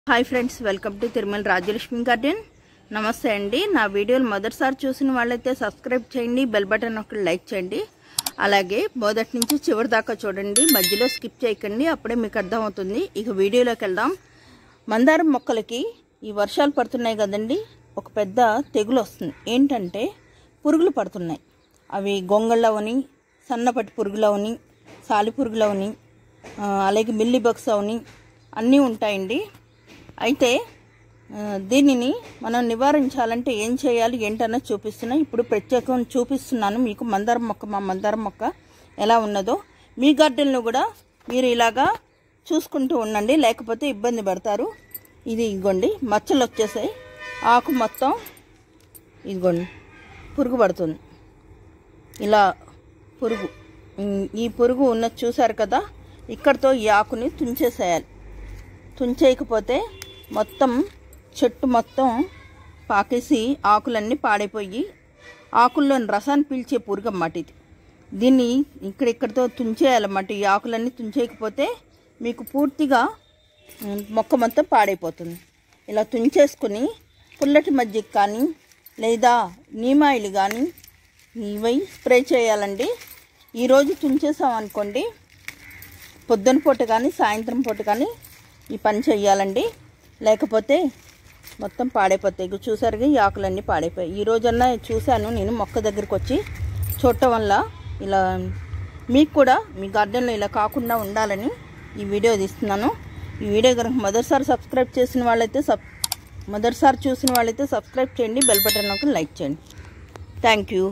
Hi friends, welcome to Tirumala Rajalakshmi garden. నమస్తే అండి. నా వీడియోలు మొదటిసారి చూసిన వాళ్ళైతే సబ్స్క్రైబ్ చేయండి, బెల్ బటన్ ఒకటి లైక్ చేయండి. అలాగే మొదటి నుంచి చివరి దాకా చూడండి, మధ్యలో స్కిప్ చేయకండి, అప్పుడే మీకు అర్థమవుతుంది. ఇక వీడియోలోకి వెళ్దాం. మందారం మొక్కలకి ఈ వర్షాలు పడుతున్నాయి కదండి, ఒక పెద్ద తెగులు వస్తుంది. ఏంటంటే పురుగులు పడుతున్నాయి. అవి గొంగళ్ళవని, సన్నపట్టి పురుగులవని, సాలి పురుగులవని, అలాగే మిల్లీ బగ్స్ అవని అన్నీ ఉంటాయండి. అయితే దీనిని మనం నివారించాలంటే ఏం చేయాలి ఏంటన్నది చూపిస్తున్నా. ఇప్పుడు ప్రత్యేకంగా చూపిస్తున్నాను మీకు మందారం మొక్క. మా మందారం మొక్క ఎలా ఉన్నదో మీ గార్డెన్లో కూడా మీరు ఇలాగా చూసుకుంటూ ఉండండి, లేకపోతే ఇబ్బంది పడతారు. ఇది ఇదిగోండి, మచ్చలు వచ్చేసాయి. ఆకు మొత్తం ఇదిగోండి పురుగు పడుతుంది. ఇలా పురుగు, ఈ పురుగు ఉన్నది చూసారు కదా, ఇక్కడితో ఈ ఆకుని తుంచేసేయాలి. తుంచేయకపోతే మొత్తం చెట్టు మొత్తం పాకేసి ఆకులన్నీ పాడైపోయి ఆకుల్లోని రసాన్ని పీల్చే పురుగు అన్నమాట ఇది. దీన్ని ఇక్కడితో తుంచేయాలన్నమాట. ఈ ఆకులన్నీ తుంచేయకపోతే మీకు పూర్తిగా మొక్క మొత్తం పాడైపోతుంది. ఇలా తుంచేసుకుని పుల్లటి మజ్జిగ కానీ లేదా నీమాయిలు కానీ ఇవి స్ప్రే చేయాలండి. ఈరోజు తుంచేసామనుకోండి, పొద్దున పూట కానీ సాయంత్రం పూట కానీ ఈ పని చెయ్యాలండి, లేకపోతే మొత్తం పాడైపోతాయి. చూసారుగా ఈ ఆకులన్నీ పాడైపోయాయి. ఈ రోజన్నా చూశాను నేను, మొక్క దగ్గరికి వచ్చి చూడటం వల్ల ఇలా మీకు కూడా మీ గార్డెన్లో ఇలా కాకుండా ఉండాలని ఈ వీడియో తీస్తున్నాను. ఈ వీడియో కనుక మొదటిసారి చూసిన వాళ్ళైతే సబ్స్క్రైబ్ చేయండి, బెల్ బటన్ ఒక లైక్ చేయండి. Thank you.